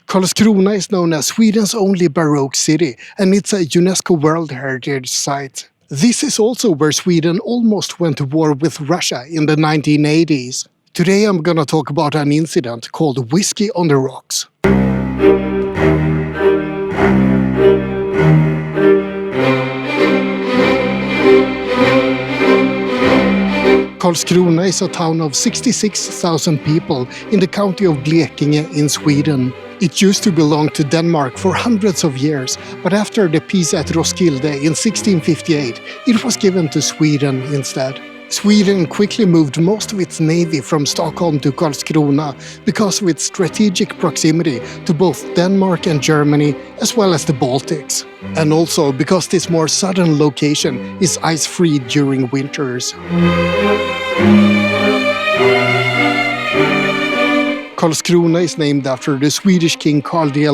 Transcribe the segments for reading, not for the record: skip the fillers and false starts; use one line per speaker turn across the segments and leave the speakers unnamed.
Karlskrona is known as Sweden's only Baroque city, and it's a UNESCO World Heritage Site. This is also where Sweden almost went to war with Russia in the 1980s. Today I'm gonna talk about an incident called Whiskey on the Rocks. Karlskrona is a town of 66,000 people in the county of Blekinge in Sweden. It used to belong to Denmark for hundreds of years, but after the peace at Roskilde in 1658, it was given to Sweden instead. Sweden quickly moved most of its navy from Stockholm to Karlskrona because of its strategic proximity to both Denmark and Germany, as well as the Baltics. And also because this more southern location is ice-free during winters. Karlskrona is named after the Swedish king Karl XI,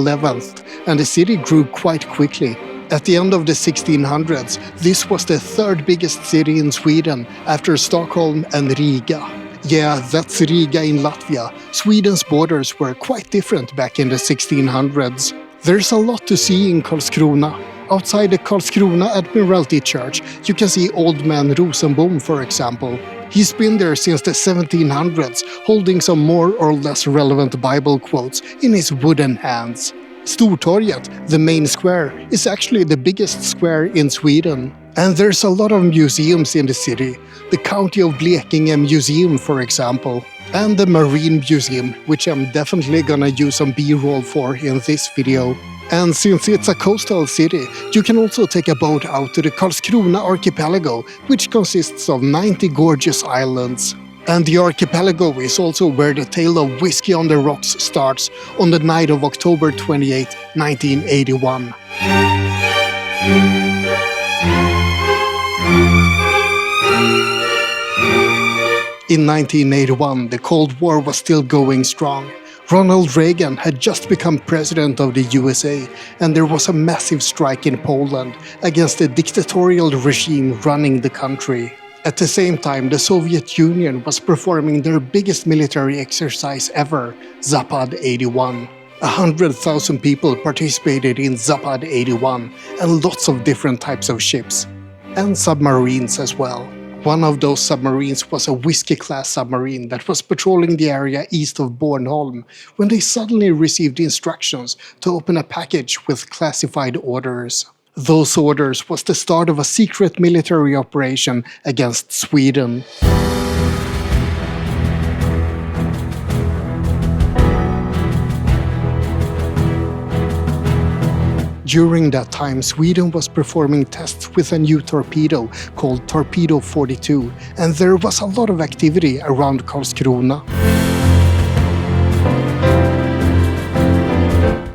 and the city grew quite quickly. At the end of the 1600s, this was the third biggest city in Sweden after Stockholm and Riga. Yeah, that's Riga in Latvia. Sweden's borders were quite different back in the 1600s. There's a lot to see in Karlskrona. Outside the Karlskrona Admiralty Church, you can see Old Man Rosenbom, for example. He's been there since the 1700s, holding some more or less relevant Bible quotes in his wooden hands. Stortorget, the main square, is actually the biggest square in Sweden. And there's a lot of museums in the city. The County of Blekinge Museum, for example. And the Marine Museum, which I'm definitely gonna use some B-roll for in this video. And since it's a coastal city, you can also take a boat out to the Karlskrona archipelago, which consists of 90 gorgeous islands. And the archipelago is also where the tale of Whiskey on the Rocks starts on the night of October 28, 1981. In 1981, the Cold War was still going strong. Ronald Reagan had just become president of the USA, and there was a massive strike in Poland against the dictatorial regime running the country. At the same time, the Soviet Union was performing their biggest military exercise ever, Zapad 81. 100,000 people participated in Zapad 81, and lots of different types of ships. And submarines as well. One of those submarines was a Whiskey-class submarine that was patrolling the area east of Bornholm when they suddenly received instructions to open a package with classified orders. Those orders was the start of a secret military operation against Sweden. During that time, Sweden was performing tests with a new torpedo called Torpedo 42, and there was a lot of activity around Karlskrona.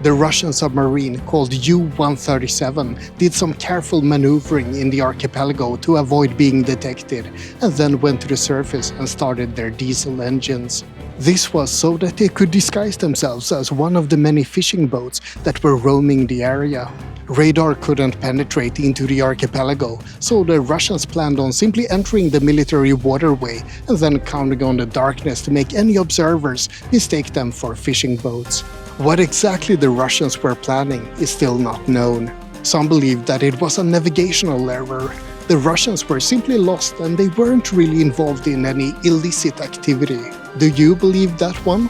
The Russian submarine called U-137 did some careful maneuvering in the archipelago to avoid being detected, and then went to the surface and started their diesel engines. This was so that they could disguise themselves as one of the many fishing boats that were roaming the area. Radar couldn't penetrate into the archipelago, so the Russians planned on simply entering the military waterway and then counting on the darkness to make any observers mistake them for fishing boats. What exactly the Russians were planning is still not known. Some believe that it was a navigational error. The Russians were simply lost and they weren't really involved in any illicit activity. Do you believe that one?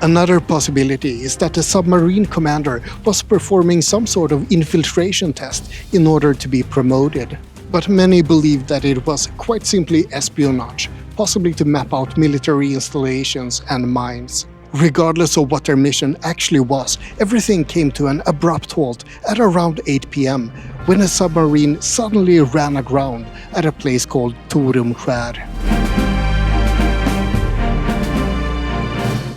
Another possibility is that the submarine commander was performing some sort of infiltration test in order to be promoted. But many believe that it was quite simply espionage, possibly to map out military installations and mines. Regardless of what their mission actually was, everything came to an abrupt halt at around 8 p.m. when a submarine suddenly ran aground at a place called Torumskär.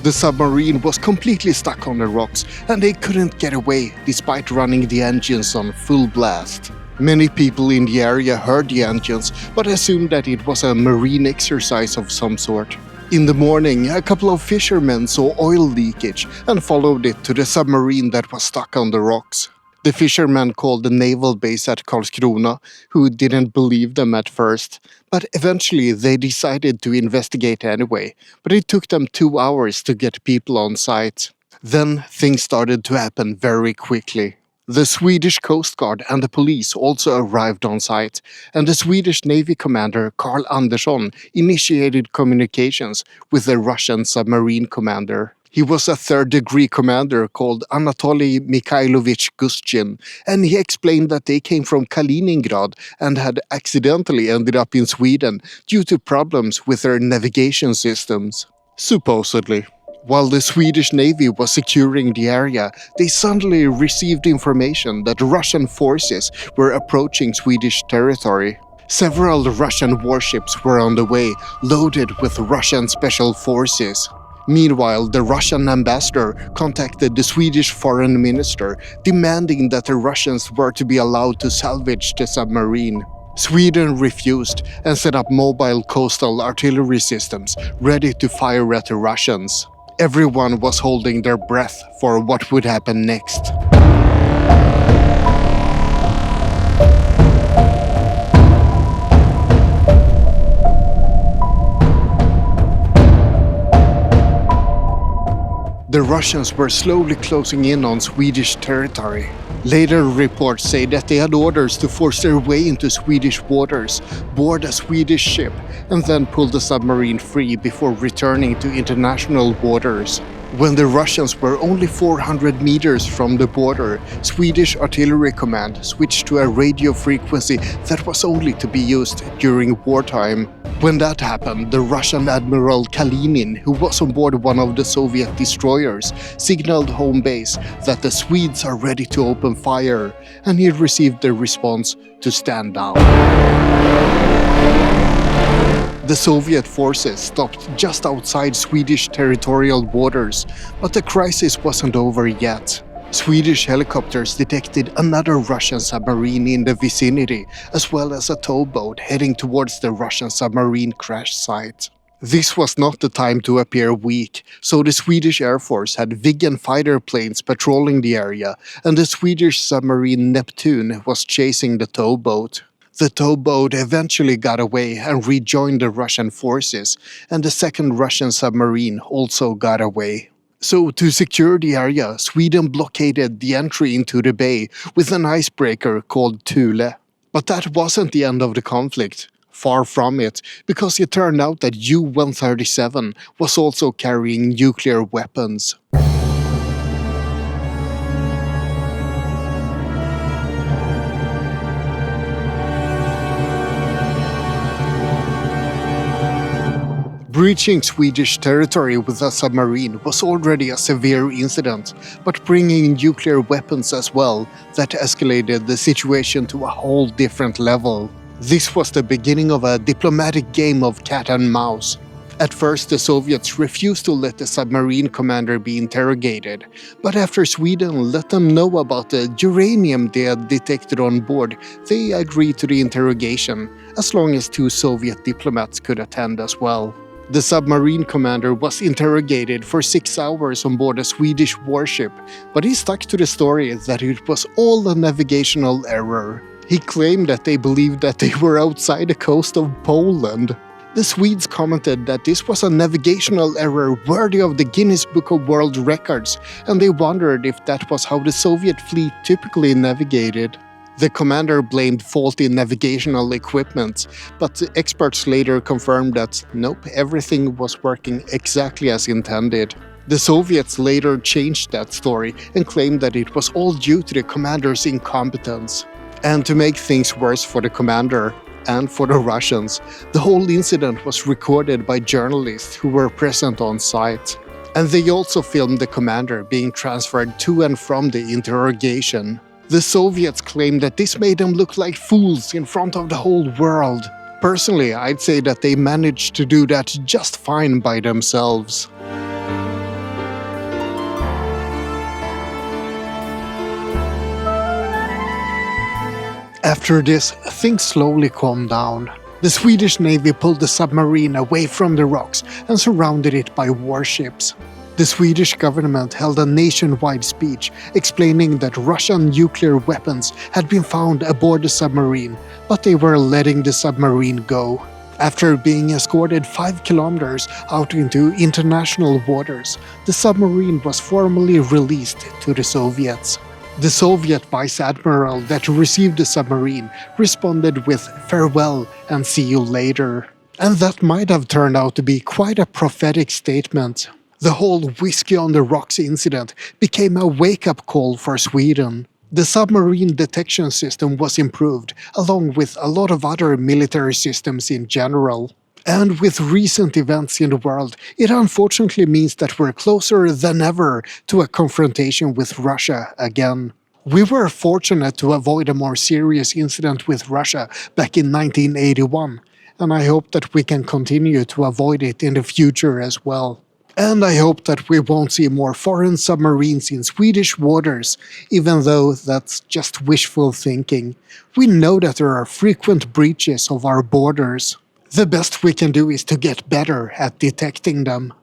The submarine was completely stuck on the rocks and they couldn't get away despite running the engines on full blast. Many people in the area heard the engines but assumed that it was a marine exercise of some sort. In the morning, a couple of fishermen saw oil leakage and followed it to the submarine that was stuck on the rocks. The fishermen called the naval base at Karlskrona, who didn't believe them at first, but eventually they decided to investigate anyway, but it took them 2 hours to get people on site. Then things started to happen very quickly. The Swedish Coast Guard and the police also arrived on site, and the Swedish Navy commander Karl Andersson initiated communications with the Russian submarine commander. He was a third-degree commander called Anatoly Mikhailovich Gustin, and he explained that they came from Kaliningrad and had accidentally ended up in Sweden due to problems with their navigation systems. Supposedly. While the Swedish Navy was securing the area, they suddenly received information that Russian forces were approaching Swedish territory. Several Russian warships were on the way, loaded with Russian special forces. Meanwhile, the Russian ambassador contacted the Swedish foreign minister, demanding that the Russians were to be allowed to salvage the submarine. Sweden refused and set up mobile coastal artillery systems ready to fire at the Russians. Everyone was holding their breath for what would happen next. The Russians were slowly closing in on Swedish territory. Later reports say that they had orders to force their way into Swedish waters, board a Swedish ship, and then pull the submarine free before returning to international waters. When the Russians were only 400 meters from the border, Swedish Artillery Command switched to a radio frequency that was only to be used during wartime. When that happened, the Russian Admiral Kalinin, who was on board one of the Soviet destroyers, signaled home base that the Swedes are ready to open fire, and he received the response to stand down. The Soviet forces stopped just outside Swedish territorial waters, but the crisis wasn't over yet. Swedish helicopters detected another Russian submarine in the vicinity, as well as a towboat heading towards the Russian submarine crash site. This was not the time to appear weak, so the Swedish Air Force had Viggen fighter planes patrolling the area, and the Swedish submarine Neptune was chasing the towboat. The towboat eventually got away and rejoined the Russian forces, and the second Russian submarine also got away. So, to secure the area, Sweden blockaded the entry into the bay with an icebreaker called Thule. But that wasn't the end of the conflict. Far from it, because it turned out that U-137 was also carrying nuclear weapons. Breaching Swedish territory with a submarine was already a severe incident, but bringing nuclear weapons as well, that escalated the situation to a whole different level. This was the beginning of a diplomatic game of cat and mouse. At first, the Soviets refused to let the submarine commander be interrogated, but after Sweden let them know about the uranium they had detected on board, they agreed to the interrogation, as long as 2 Soviet diplomats could attend as well. The submarine commander was interrogated for 6 hours on board a Swedish warship, but he stuck to the story that it was all a navigational error. He claimed that they believed that they were outside the coast of Poland. The Swedes commented that this was a navigational error worthy of the Guinness Book of World Records, and they wondered if that was how the Soviet fleet typically navigated. The commander blamed faulty navigational equipment, but the experts later confirmed that nope, everything was working exactly as intended. The Soviets later changed that story and claimed that it was all due to the commander's incompetence. And to make things worse for the commander, and for the Russians, the whole incident was recorded by journalists who were present on site. And they also filmed the commander being transferred to and from the interrogation. The Soviets claimed that this made them look like fools in front of the whole world. Personally, I'd say that they managed to do that just fine by themselves. After this, things slowly calmed down. The Swedish Navy pulled the submarine away from the rocks and surrounded it by warships. The Swedish government held a nationwide speech explaining that Russian nuclear weapons had been found aboard the submarine, but they were letting the submarine go. After being escorted 5 kilometers out into international waters, the submarine was formally released to the Soviets. The Soviet vice admiral that received the submarine responded with "farewell and see you later." And that might have turned out to be quite a prophetic statement. The whole whiskey on the rocks incident became a wake-up call for Sweden. The submarine detection system was improved, along with a lot of other military systems in general. And with recent events in the world, it unfortunately means that we're closer than ever to a confrontation with Russia again. We were fortunate to avoid a more serious incident with Russia back in 1981, and I hope that we can continue to avoid it in the future as well. And I hope that we won't see more foreign submarines in Swedish waters, even though that's just wishful thinking. We know that there are frequent breaches of our borders. The best we can do is to get better at detecting them.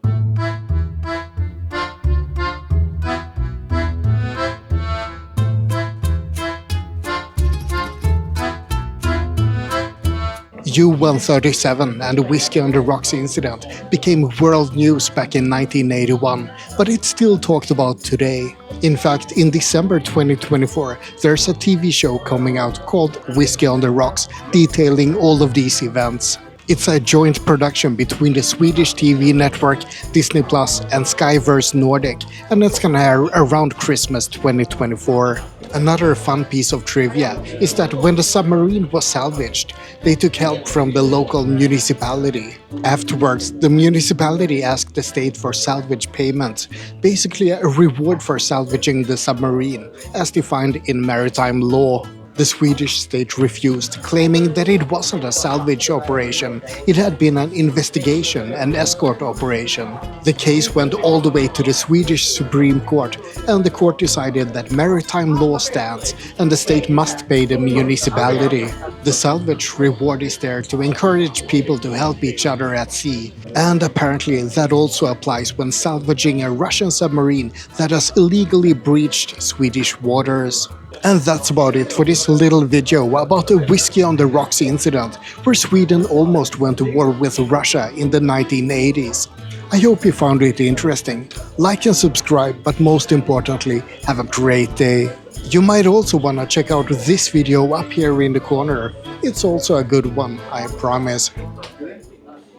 U-137 and the Whiskey on the Rocks incident became world news back in 1981, but it's still talked about today. In fact, in December 2024, there's a TV show coming out called Whiskey on the Rocks, detailing all of these events. It's a joint production between the Swedish TV network Disney Plus and Skyverse Nordic, and it's gonna air around Christmas 2024. Another fun piece of trivia is that when the submarine was salvaged, they took help from the local municipality. Afterwards, the municipality asked the state for salvage payment, basically a reward for salvaging the submarine, as defined in maritime law. The Swedish state refused, claiming that it wasn't a salvage operation, it had been an investigation and escort operation. The case went all the way to the Swedish Supreme Court, and the court decided that maritime law stands and the state must pay the municipality. The salvage reward is there to encourage people to help each other at sea, and apparently that also applies when salvaging a Russian submarine that has illegally breached Swedish waters. And that's about it for this little video about the Whiskey on the Rocks incident, where Sweden almost went to war with Russia in the 1980s. I hope you found it interesting. Like and subscribe, but most importantly, have a great day. You might also wanna check out this video up here in the corner. It's also a good one, I promise.